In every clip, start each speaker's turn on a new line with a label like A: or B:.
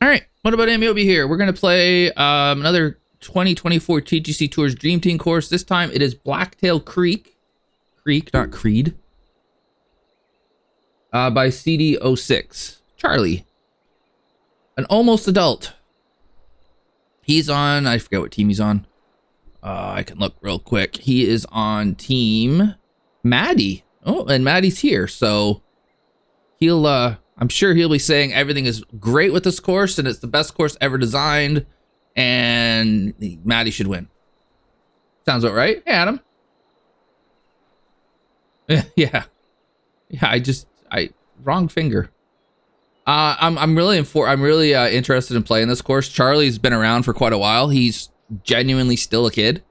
A: All right, what about Ameobi here? We're gonna play another 2024 TGC Tours Dream Team course. This time it is Blacktail Creek, not Creed, by cd06. Charlie, an almost adult. He's on, I forget what team he's on. I can look real quick. He is on team Matty. Oh, and Matty's here, so he'll I'm sure he'll be saying everything is great with this course and it's the best course ever designed, and Matty should win. Sounds about right. Hey, Adam. Yeah. I wrong finger. I'm really interested in playing this course. Charlie's been around for quite a while. He's genuinely still a kid.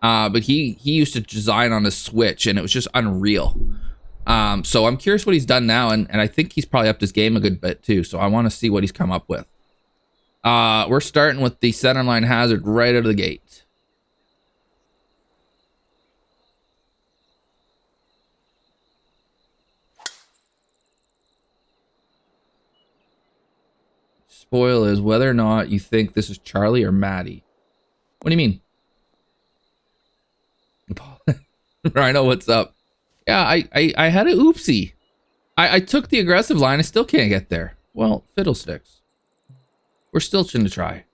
A: But he used to design on a Switch and it was just unreal. So I'm curious what he's done now, and I think he's probably upped his game a good bit too. So I want to see what he's come up with. We're starting with the centerline hazard right out of the gate. Spoil is whether or not you think this is Charlie or Matty. What do you mean? Rhino, what's up? Yeah, I had a oopsie. I took the aggressive line. I still can't get there. Well, fiddlesticks. We're still trying to try.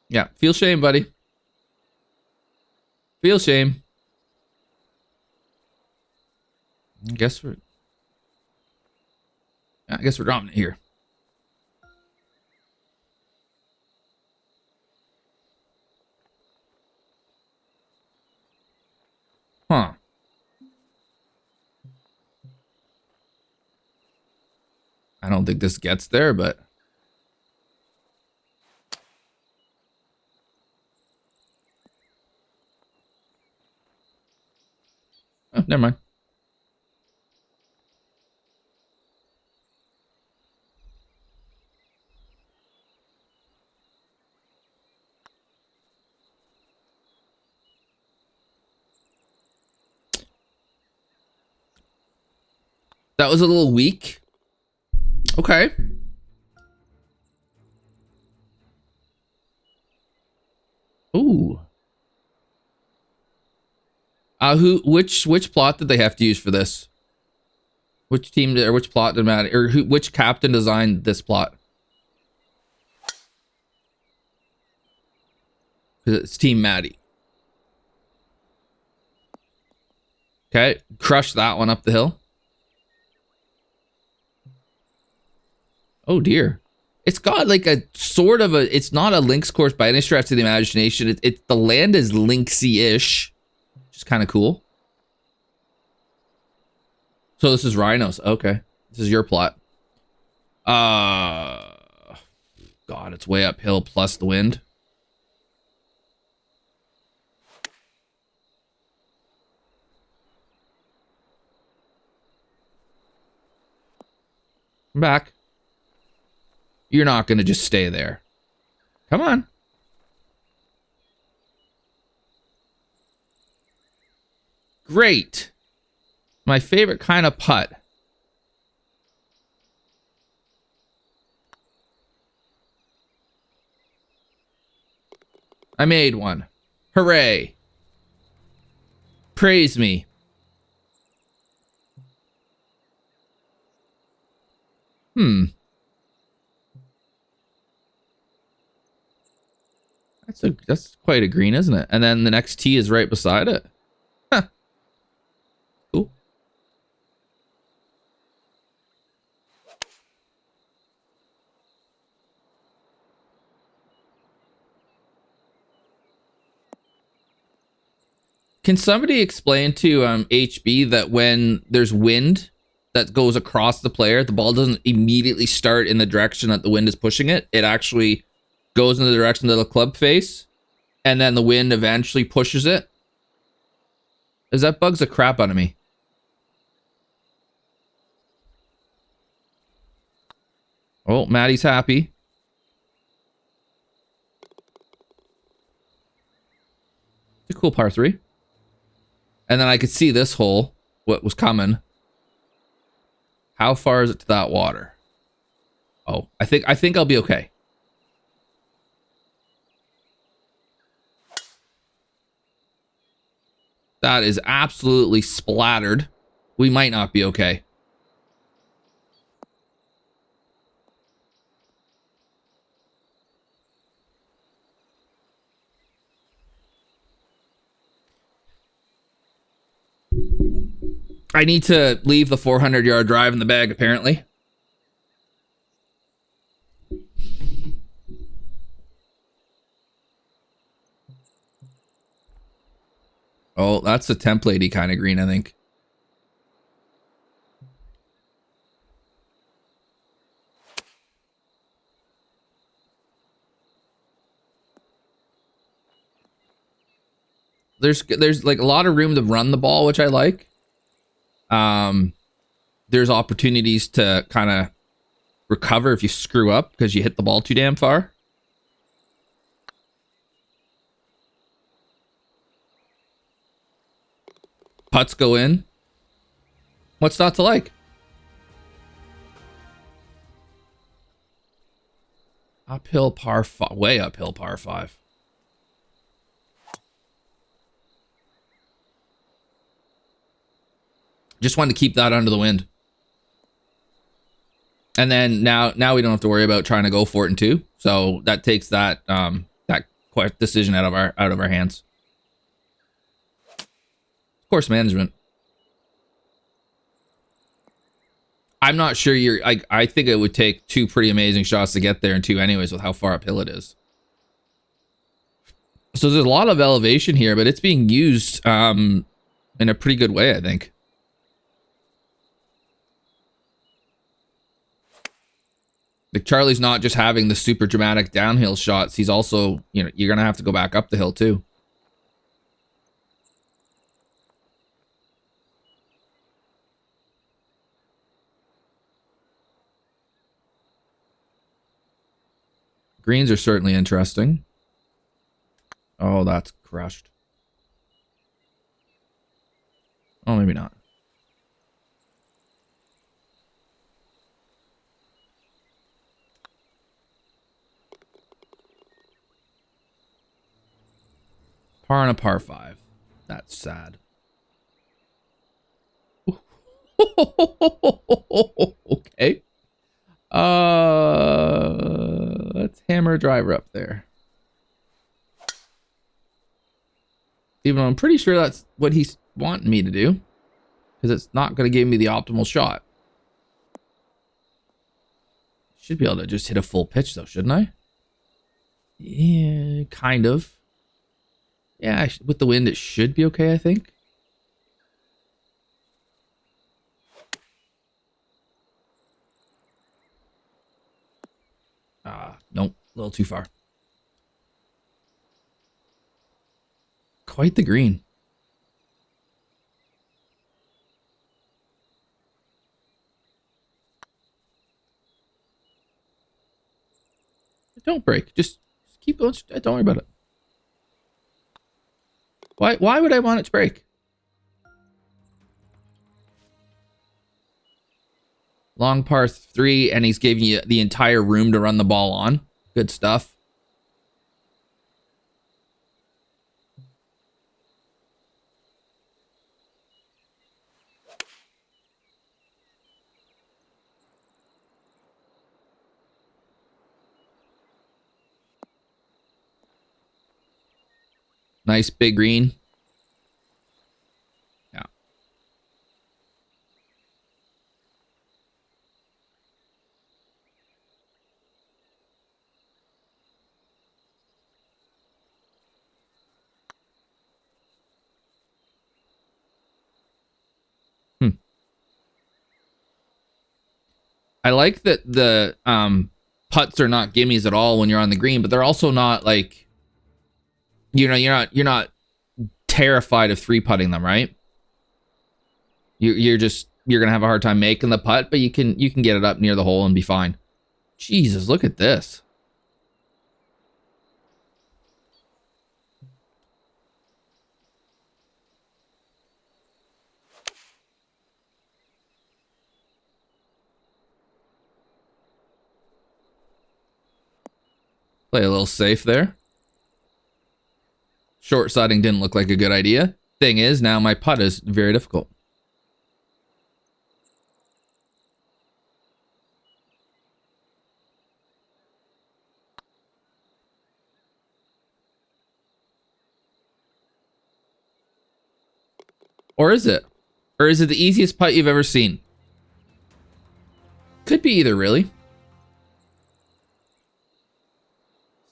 A: Yeah, feel shame, buddy. Feel shame. I guess we're dropping it here. Huh. I don't think this gets there, but oh, never mind. That was a little weak. Okay. Ooh. Which plot did they have to use for this? Which team did, or which plot did Matty, or which captain designed this plot? Because it's Team Matty. Okay, crush that one up the hill. Oh dear. It's got like a sort of a, it's not a links course by any stretch of the imagination. The land is linksy-ish, which is kind of cool. So this is Rhinos. Okay. This is your plot. God, it's way uphill plus the wind. I'm back. You're not going to just stay there. Come on. Great. My favorite kind of putt. I made one. Hooray. Praise me. That's quite a green, isn't it? And then the next tee is right beside it. Huh. Cool. Can somebody explain to HB that when there's wind that goes across the player, the ball doesn't immediately start in the direction that the wind is pushing it. It actually goes in the direction of the club face, and then the wind eventually pushes it. Because that bugs the crap out of me. Oh, Matty's happy. cool par 3. And then I could see this hole, what was coming. How far is it to that water? Oh, I think I'll be okay. That is absolutely splattered. We might not be okay. I need to leave the 400-yard drive in the bag, apparently. Oh, that's a templatey kind of green, I think. There's like a lot of room to run the ball, which I like. There's opportunities to kind of recover if you screw up because you hit the ball too damn far. Putts go in. What's not to like? Uphill par 5, way uphill par 5. Just wanted to keep that under the wind. And then now we don't have to worry about trying to go for it in 2. So that takes that decision out of our hands. Course management. I'm not sure I think it would take 2 pretty amazing shots to get there in 2 anyways with how far uphill it is. So there's a lot of elevation here, but it's being used in a pretty good way, I think. Like Charlie's not just having the super dramatic downhill shots. He's also, you know, you're going to have to go back up the hill too. Greens are certainly interesting. Oh, that's crushed. Oh, maybe not. Par and a par 5. That's sad. Okay. Let's hammer a driver up there. Even though I'm pretty sure that's what he's wanting me to do. Because it's not going to give me the optimal shot. Should be able to just hit a full pitch though, shouldn't I? Yeah, kind of. Yeah, with the wind, it should be okay, I think. Nope, a little too far. Quite the green. Don't break. Just keep going. Don't worry about it. Why would I want it to break? Long par 3, and he's giving you the entire room to run the ball on. Good stuff. Nice big green. Yeah. I like that the putts are not gimmies at all when you're on the green, but they're also not like, you know, you're not terrified of 3-putting them, right? You're gonna have a hard time making the putt, but you can get it up near the hole and be fine. Jesus, look at this. Play a little safe there. Short sighting didn't look like a good idea. Thing is, now my putt is very difficult. Or is it? Or is it the easiest putt you've ever seen? Could be either, really.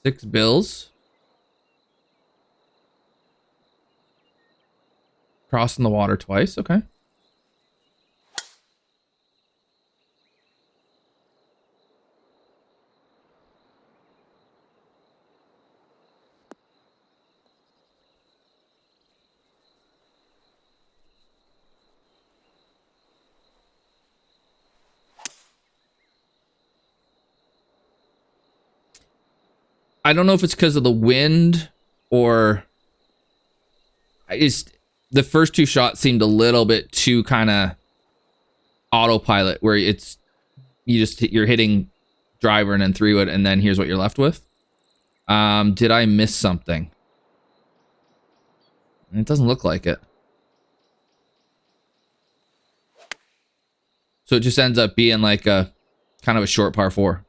A: 6 bills. Crossing the water twice. Okay. I don't know if it's because of the wind or the first 2 shots seemed a little bit too kind of autopilot, where you're hitting driver and then 3-wood, and then here's what you're left with. Did I miss something? It doesn't look like it. So it just ends up being like a kind of a short par 4.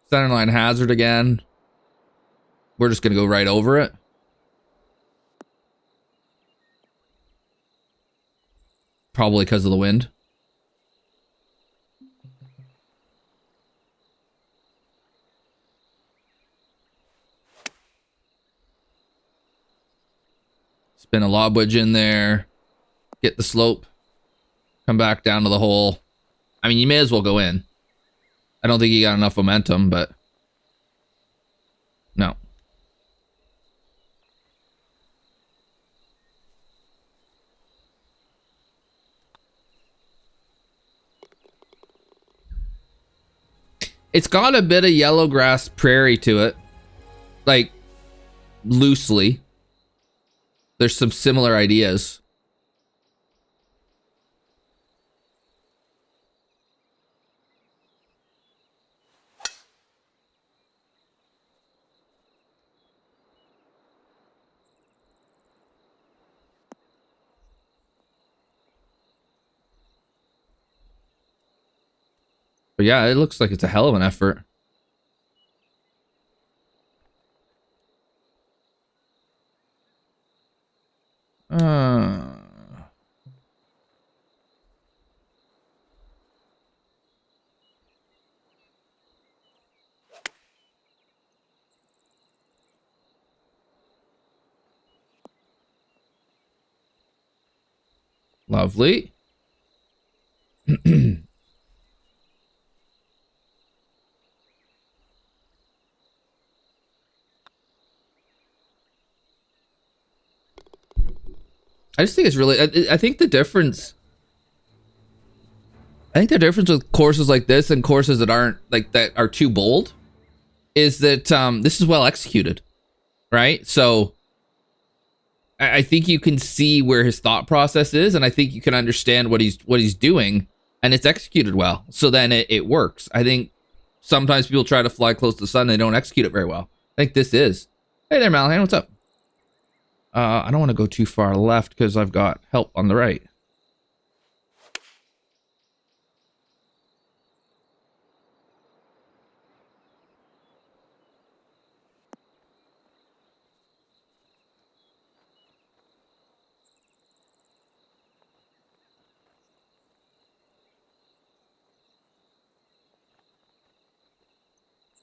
A: Centerline hazard again. We're just going to go right over it. Probably because of the wind. Spin a lob wedge in there. Get the slope. Come back down to the hole. I mean, you may as well go in. I don't think you got enough momentum, but no. It's got a bit of yellow grass prairie to it. Like, loosely. There's some similar ideas. But yeah, it looks like it's a hell of an effort. Lovely. I just think it's really, I think the difference with courses like this and courses that aren't like that are too bold is that this is well executed, right? So I think you can see where his thought process is, and I think you can understand what he's doing, and it's executed well. So then it works. I think sometimes people try to fly close to the sun and they don't execute it very well. I think this is. Hey there, Malahan, what's up? I don't want to go too far left because I've got help on the right.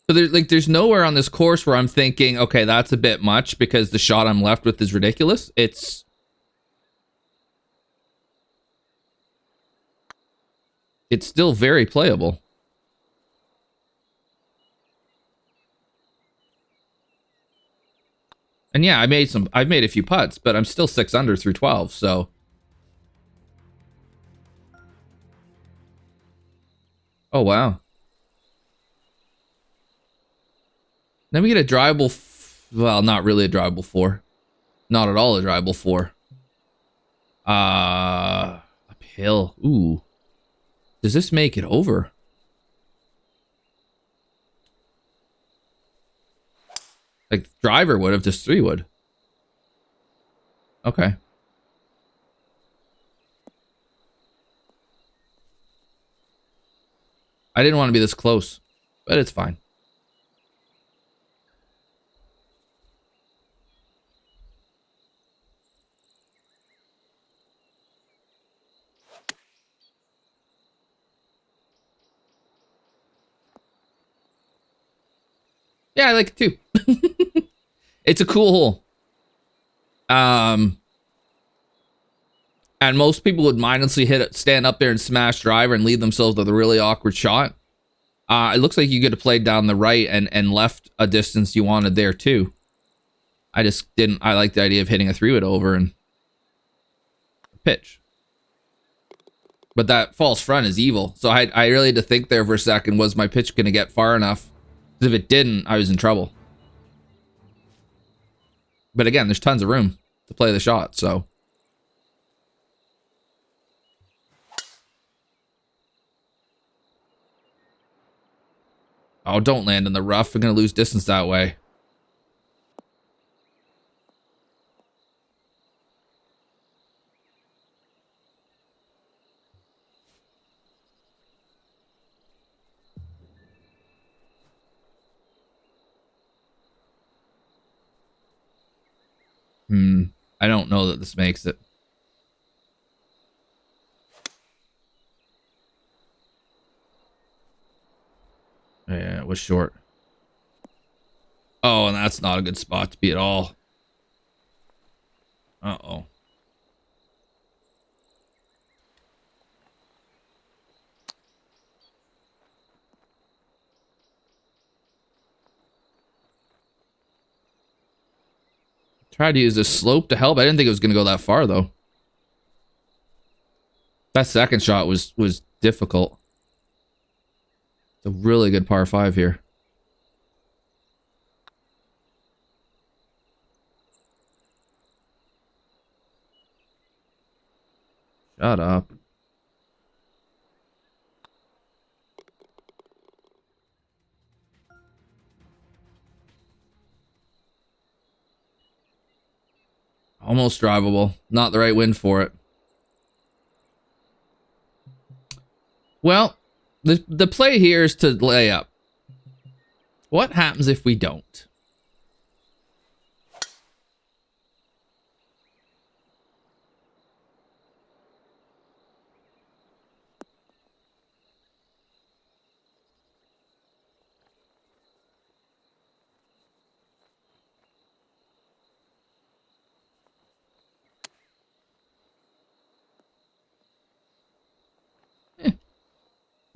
A: So there's nowhere on this course where I'm thinking, okay, that's a bit much because the shot I'm left with is ridiculous. It's still very playable. And yeah, I've made a few putts, but I'm still 6 under through 12, so. Oh, wow. Then we get a drivable, well, not really a drivable 4. Not at all a drivable 4. Uphill. Ooh. Does this make it over? Like, driver would have, just 3 would. Okay. I didn't want to be this close, but it's fine. Yeah, I like it too. It's a cool hole. And most people would mindlessly stand up there and smash driver and lead themselves with a really awkward shot. It looks like you could have played down the right and left a distance you wanted there too. I just didn't. I like the idea of hitting a 3-wood over and pitch. But that false front is evil. So I really had to think there for a second. Was my pitch going to get far enough? Because if it didn't, I was in trouble. But again, there's tons of room to play the shot, so. Oh, don't land in the rough. We're going to lose distance that way. I don't know that this makes it. Yeah, it was short. Oh, and that's not a good spot to be at all. Uh-oh. Tried to use this slope to help. I didn't think it was going to go that far, though. That second shot was difficult. It's a really good par 5 here. Shut up. Almost drivable. Not the right wind for it. Well, the play here is to lay up. What happens if we don't?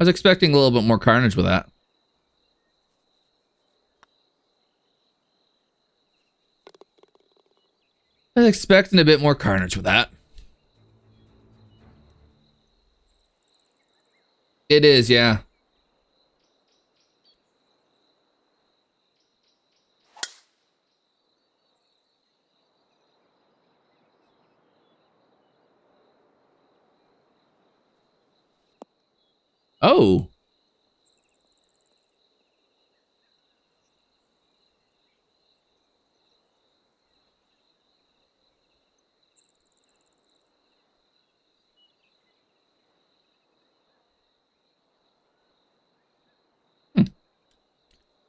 A: I was expecting a little bit more carnage with that. I was expecting a bit more carnage with that. It is, yeah. Oh.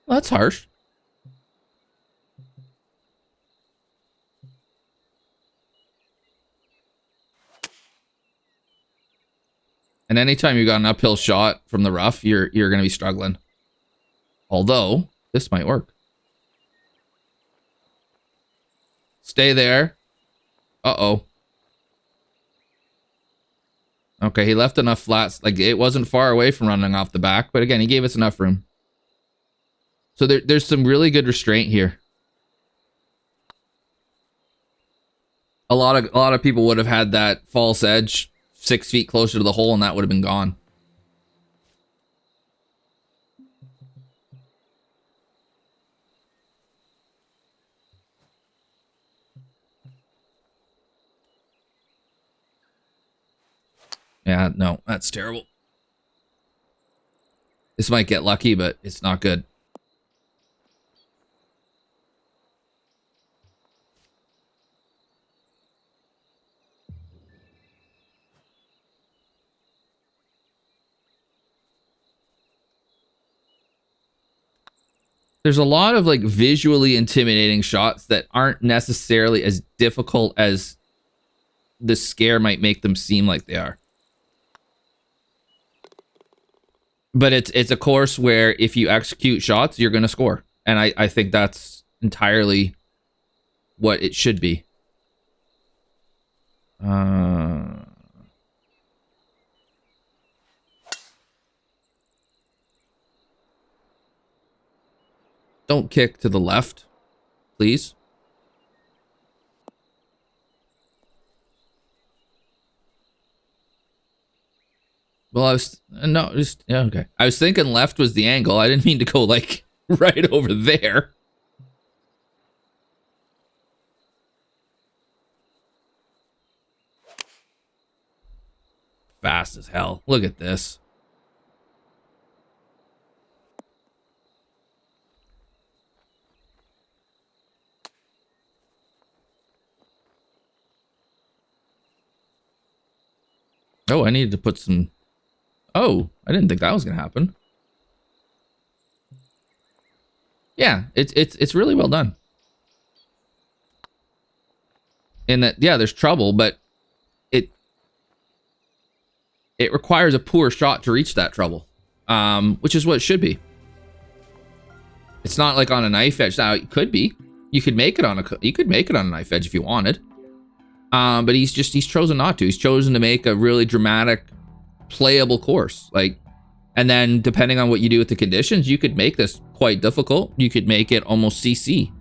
A: Well, that's harsh. And anytime you got an uphill shot from the rough, you're going to be struggling. Although, this might work. Stay there. Uh-oh. Okay, he left enough flats. Like, it wasn't far away from running off the back. But again, he gave us enough room. So there's some really good restraint here. A lot of people would have had that false edge 6 feet closer to the hole, and that would have been gone. Yeah, no, that's terrible. This might get lucky, but it's not good. There's a lot of like visually intimidating shots that aren't necessarily as difficult as the scare might make them seem like they are. But it's a course where if you execute shots, you're going to score. And I think that's entirely what it should be. Don't kick to the left, please. Well, I was no, just yeah, okay. I was thinking left was the angle. I didn't mean to go like right over there. Fast as hell. Look at this. Oh, I needed to put some. Oh, I didn't think that was gonna happen. Yeah, it's really well done. In that, yeah, there's trouble, but it requires a poor shot to reach that trouble, which is what it should be. It's not like on a knife edge. Now it could be. You could make it on a knife edge if you wanted. But he's chosen not to. He's chosen to make a really dramatic, playable course. Like, and then depending on what you do with the conditions, you could make this quite difficult. You could make it almost CC.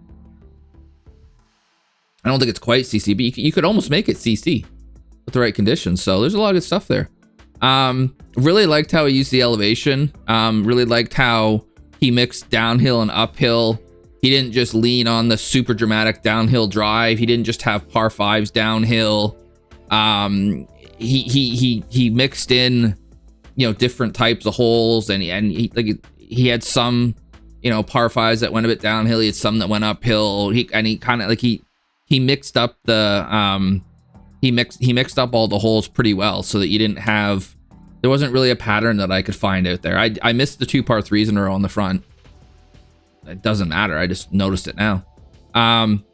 A: I don't think it's quite CC, but you could almost make it CC with the right conditions. So there's a lot of good stuff there. Really liked how he used the elevation. Really liked how he mixed downhill and uphill. He didn't just lean on the super dramatic downhill drive. He didn't just have par fives downhill. He mixed in, different types of holes, and he had some, par fives that went a bit downhill. He had some that went uphill. He mixed up the he mixed up all the holes pretty well, so that you didn't have. There wasn't really a pattern that I could find out there. I missed the 2 par 3s in a row on the front. It doesn't matter. I just noticed it now.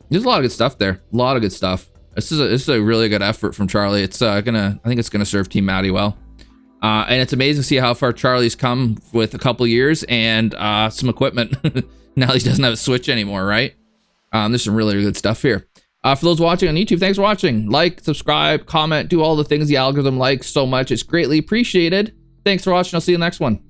A: There's a lot of good stuff there. A lot of good stuff. This is a really good effort from Charlie. I think it's gonna serve Team Matty well. And it's amazing to see how far Charlie's come with a couple years and some equipment. Now he doesn't have a Switch anymore, right? There's some really good stuff here. For those watching on YouTube, thanks for watching. Like, subscribe, comment, do all the things the algorithm likes so much. It's greatly appreciated. Thanks for watching. I'll see you in the next one.